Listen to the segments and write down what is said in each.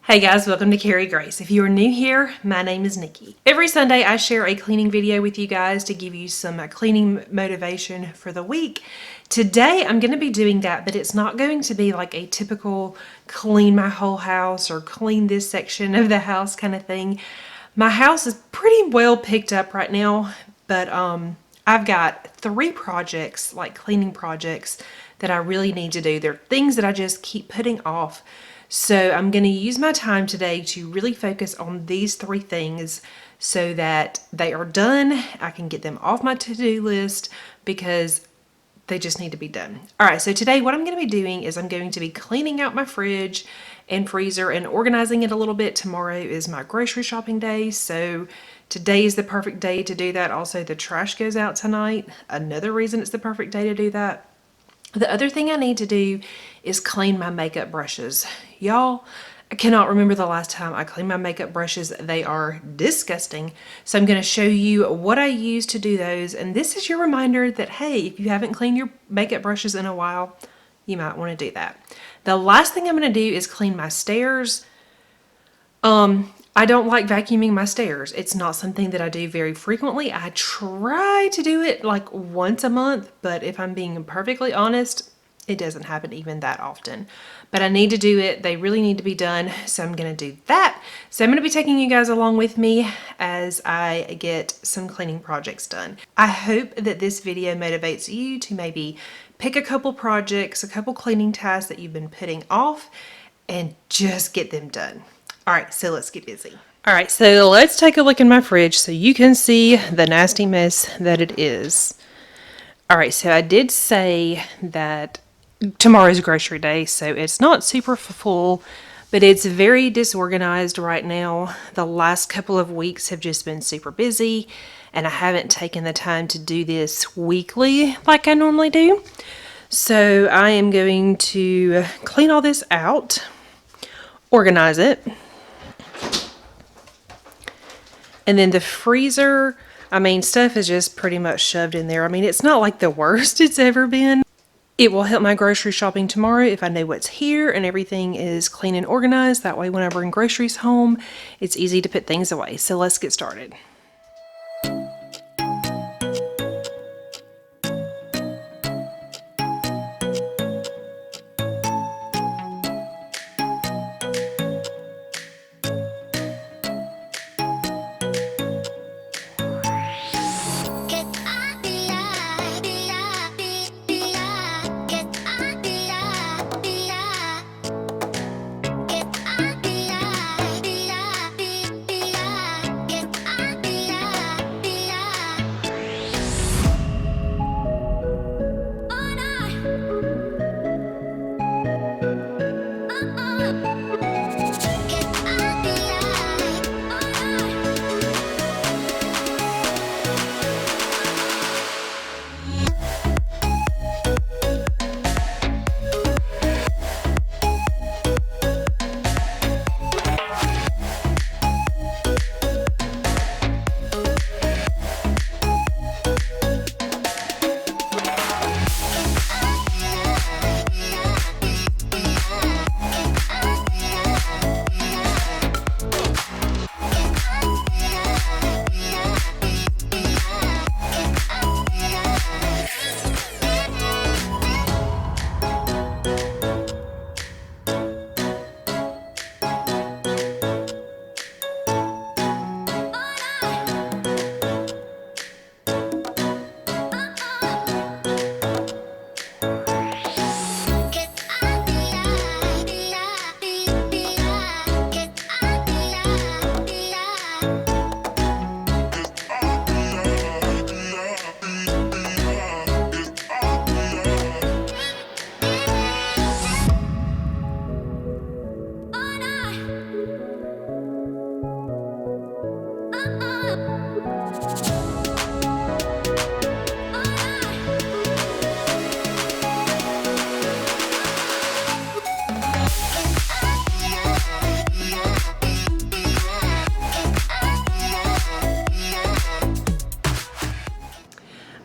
Hey guys, welcome to Carry Grace. If you are new here, my name is Nikki. Every Sunday I share a cleaning video with you guys to give you some cleaning motivation for the week. Today I'm going to be doing that, but it's not going to be like a typical clean my whole house or clean this section of the house kind of thing. My house is pretty well picked up right now, but I've got 3 projects, like cleaning projects, that I really need to do. They're things that I just keep putting off. So I'm going to use my time today to really focus on these 3 things so that they are done. I can get them off my to-do list because they just need to be done. All right, so today what I'm going to be doing is I'm going to be cleaning out my fridge and freezer and organizing it a little bit. Tomorrow is my grocery shopping day, so today is the perfect day to do that. Also, the trash goes out tonight. Another reason it's the perfect day to do that. The other thing I need to do is clean my makeup brushes. Y'all, I cannot remember the last time I cleaned my makeup brushes. They are disgusting. So I'm going to show you what I use to do those. And this is your reminder that, hey, if you haven't cleaned your makeup brushes in a while, you might want to do that. The last thing I'm going to do is clean my stairs. I don't like vacuuming my stairs. It's not something that I do very frequently. I try to do it like once a month, but if I'm being perfectly honest, it doesn't happen even that often. But I need to do it. They really need to be done, so I'm going to do that. So I'm going to be taking you guys along with me as I get some cleaning projects done. I hope that this video motivates you to maybe pick a couple projects, a couple cleaning tasks that you've been putting off, and just get them done. All right, so let's get busy. All right, so let's take a look in my fridge so you can see the nasty mess that it is. All right, so I did say that tomorrow's grocery day, so it's not super full, but it's very disorganized right now. The last couple of weeks have just been super busy, and I haven't taken the time to do this weekly like I normally do. So I am going to clean all this out, organize it. And then the freezer, I mean, stuff is just pretty much shoved in there. I mean, it's not like the worst it's ever been. It will help my grocery shopping tomorrow if I know what's here and everything is clean and organized. That way, when I bring groceries home, it's easy to put things away. So let's get started.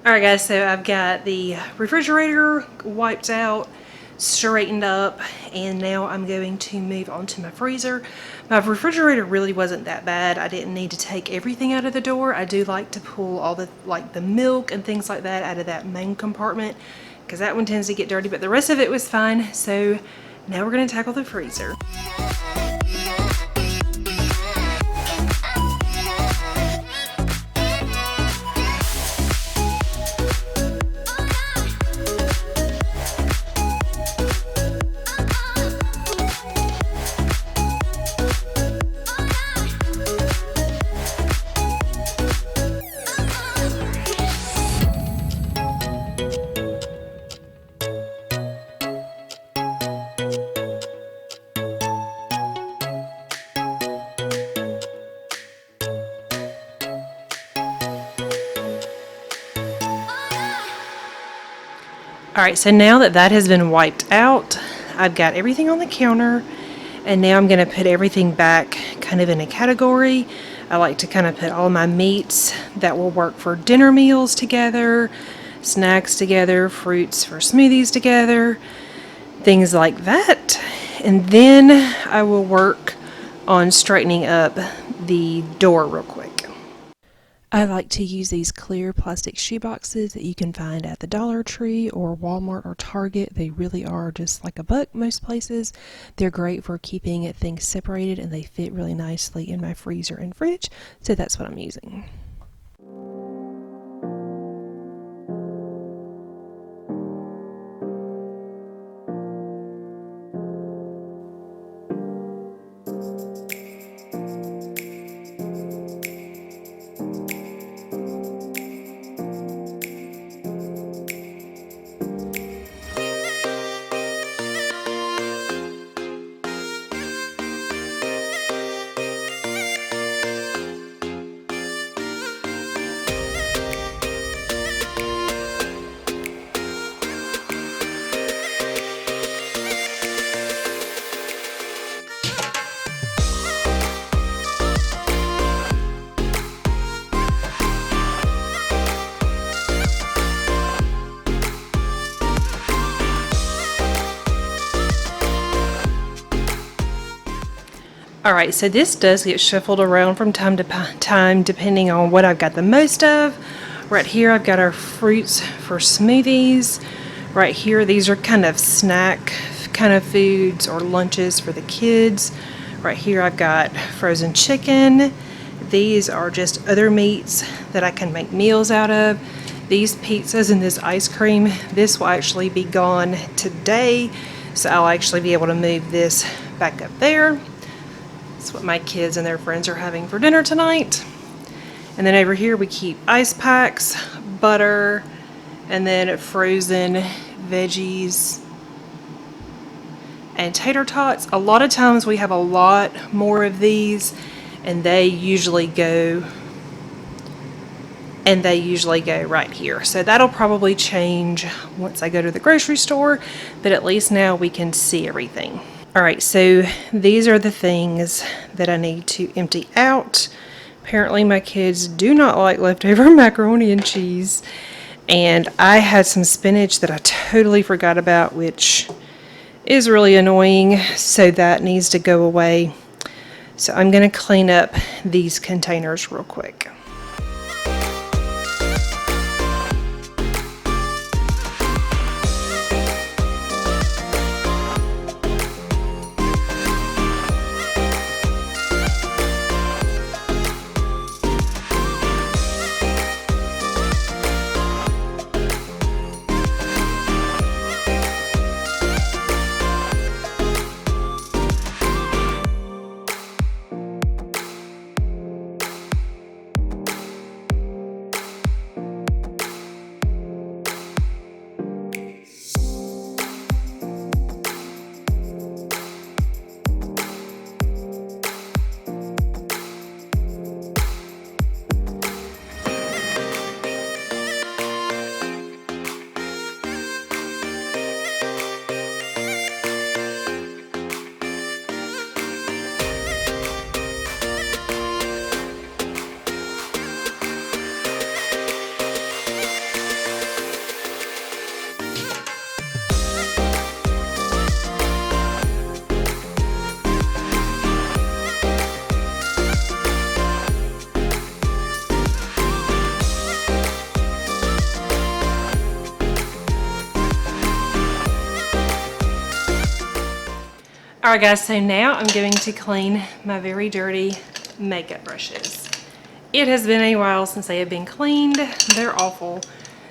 Alright guys, so I've got the refrigerator wiped out. straightened up, and now I'm going to move on to my freezer. My refrigerator really wasn't that bad. I didn't need to take everything out of the door. I do like to pull all the the milk and things like that out of that main compartment because that one tends to get dirty, but the rest of it was fine. So now we're going to tackle the freezer. Alright, so now that that has been wiped out, I've got everything on the counter, and now I'm going to put everything back kind of in a category. I like to kind of put all my meats that will work for dinner meals together, snacks together, fruits for smoothies together, things like that. And then I will work on straightening up the door real quick. I like to use these clear plastic shoe boxes that you can find at the Dollar Tree or Walmart or Target. They really are just like $1 most places. They're great for keeping things separated, and they fit really nicely in my freezer and fridge, so that's what I'm using. Alright, so this does get shuffled around from time to time depending on what I've got the most of. Right here I've got our fruits for smoothies. Right here these are kind of snack kind of foods or lunches for the kids. Right here I've got frozen chicken. These are just other meats that I can make meals out of. These pizzas and this ice cream, this will actually be gone today, so I'll actually be able to move this back up there. That's what my kids and their friends are having for dinner tonight. And then over here we keep ice packs, butter, and then frozen veggies and tater tots. A lot of times we have a lot more of these, and they usually go right here. So that'll probably change once I go to the grocery store, but at least now we can see everything. Alright, so these are the things that I need to empty out. Apparently my kids do not like leftover macaroni and cheese, and I had some spinach that I totally forgot about, which is really annoying, so that needs to go away. So I'm going to clean up these containers real quick. Alright guys, so now I'm going to clean my very dirty makeup brushes. It has been a while since they have been cleaned. They're awful.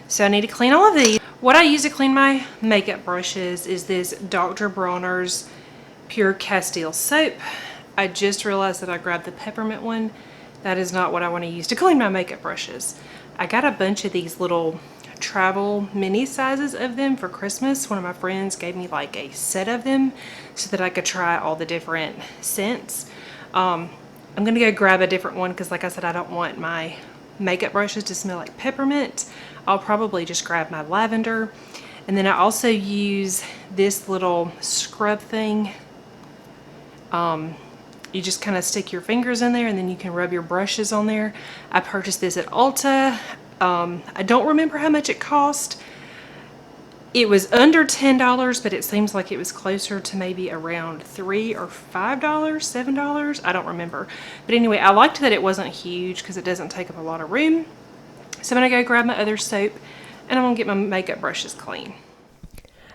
So I need to clean all of these. What I use to clean my makeup brushes is this Dr. Bronner's Pure Castile soap. I just realized that I grabbed the peppermint one. That is not what I want to use to clean my makeup brushes. I got a bunch of these little travel mini sizes of them for Christmas. One of my friends gave me like a set of them so that I could try all the different scents. I'm gonna go grab a different one because like I said, I don't want my makeup brushes to smell like peppermint. I'll probably just grab my lavender. And then I also use this little scrub thing. You just kind of stick your fingers in there and then you can rub your brushes on there. I purchased this at Ulta. I don't remember how much it cost. It was under $10, but it seems like it was closer to maybe around $3 or $5, $7. I don't remember. But anyway, I liked that it wasn't huge because it doesn't take up a lot of room. So I'm gonna go grab my other soap and I'm gonna get my makeup brushes clean.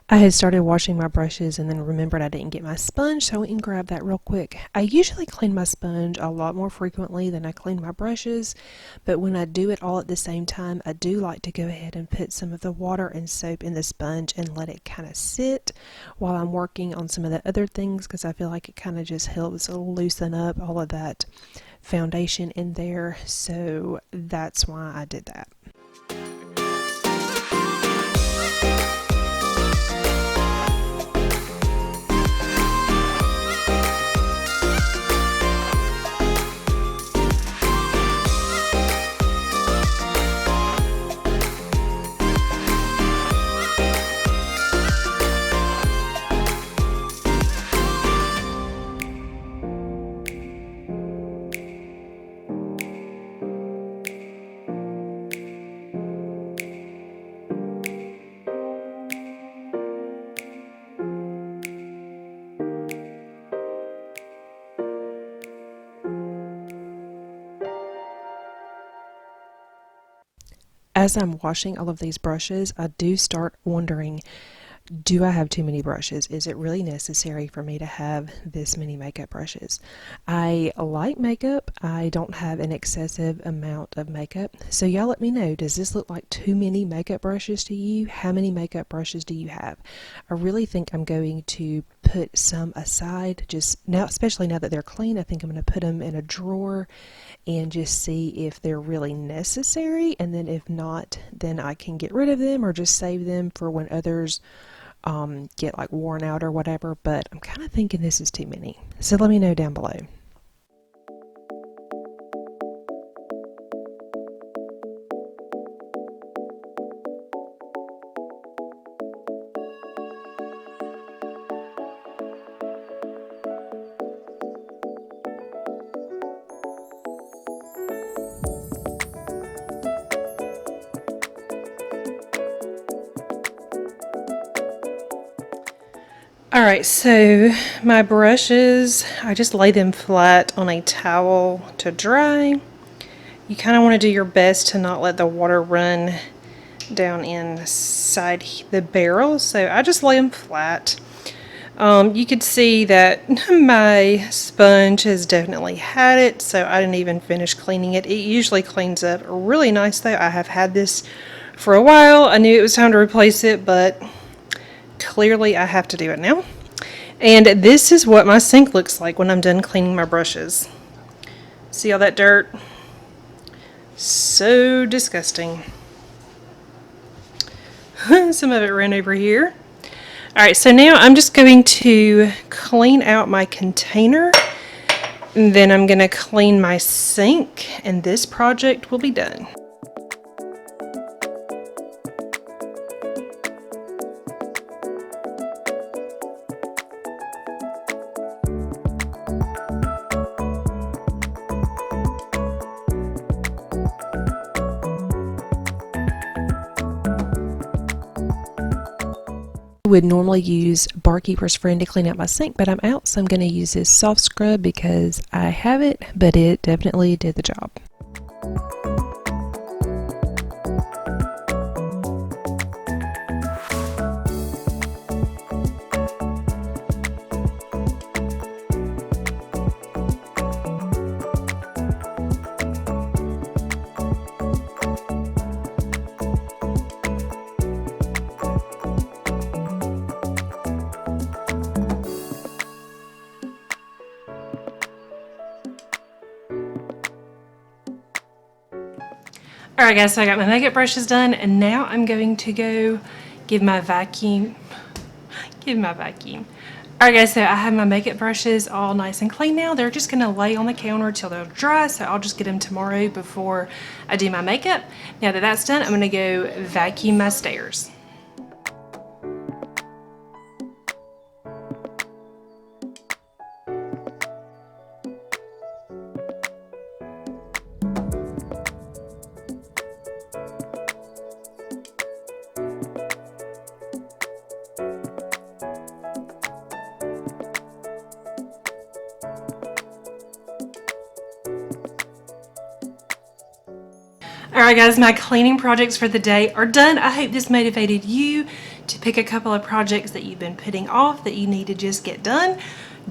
I had started washing my brushes and then remembered I didn't get my sponge, so I went and grabbed that real quick. I usually clean my sponge a lot more frequently than I clean my brushes, but when I do it all at the same time, I do like to go ahead and put some of the water and soap in the sponge and let it kind of sit while I'm working on some of the other things, because I feel like it kind of just helps loosen up all of that foundation in there, so that's why I did that. As I'm washing all of these brushes, I do start wondering, do I have too many brushes? Is it really necessary for me to have this many makeup brushes? I like makeup. I don't have an excessive amount of makeup. So y'all let me know, does this look like too many makeup brushes to you? How many makeup brushes do you have? I really think I'm going to put some aside just now, especially now that they're clean. I think I'm going to put them in a drawer and just see if they're really necessary, and then if not, then I can get rid of them or just save them for when others get like worn out or whatever. But I'm kind of thinking this is too many, so let me know down below. Alright, so my brushes, I just lay them flat on a towel to dry. You kind of want to do your best to not let the water run down inside the barrel, so I just lay them flat. You could see that my sponge has definitely had it, so I didn't even finish cleaning it. It usually cleans up really nice though. I have had this for a while. I knew it was time to replace it, but clearly I have to do it now. And this is what my sink looks like when I'm done cleaning my brushes. See all that dirt? So disgusting. Some of it ran over here. Alright, so now I'm just going to clean out my container, and then I'm going to clean my sink, and this project will be done. I would normally use Barkeeper's Friend to clean out my sink, but I'm out, so I'm going to use this soft scrub because I have it, but it definitely did the job. Alright guys, so I got my makeup brushes done, and now I'm going to go give my vacuum. Alright guys, so I have my makeup brushes all nice and clean now. They're just going to lay on the counter till they're dry, so I'll just get them tomorrow before I do my makeup. Now that that's done, I'm going to go vacuum my stairs. Alright guys, my cleaning projects for the day are done. I hope this motivated you to pick a couple of projects that you've been putting off that you need to just get done.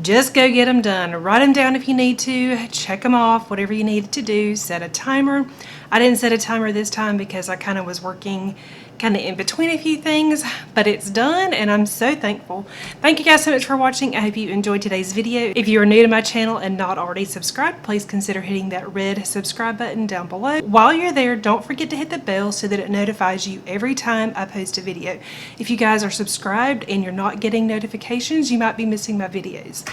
Just go get them done. Write them down if you need to. Check them off, whatever you need to do. Set a timer. I didn't set a timer this time because I kind of was working kind of in between a few things, but it's done and I'm so thankful. Thank you guys so much for watching. I hope you enjoyed today's video. If you are new to my channel and not already subscribed, please consider hitting that red subscribe button down below. While you're there, don't forget to hit the bell so that it notifies you every time I post a video. If you guys are subscribed and you're not getting notifications, you might be missing my videos.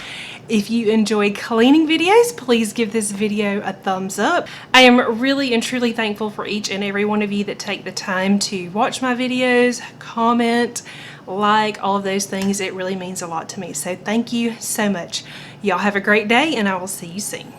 If you enjoy cleaning videos, please give this video a thumbs up. I am really and truly thankful for each and every one of you that take the time to watch my videos, comment, like, all of those things. It really means a lot to me. So thank you so much. Y'all have a great day and I will see you soon.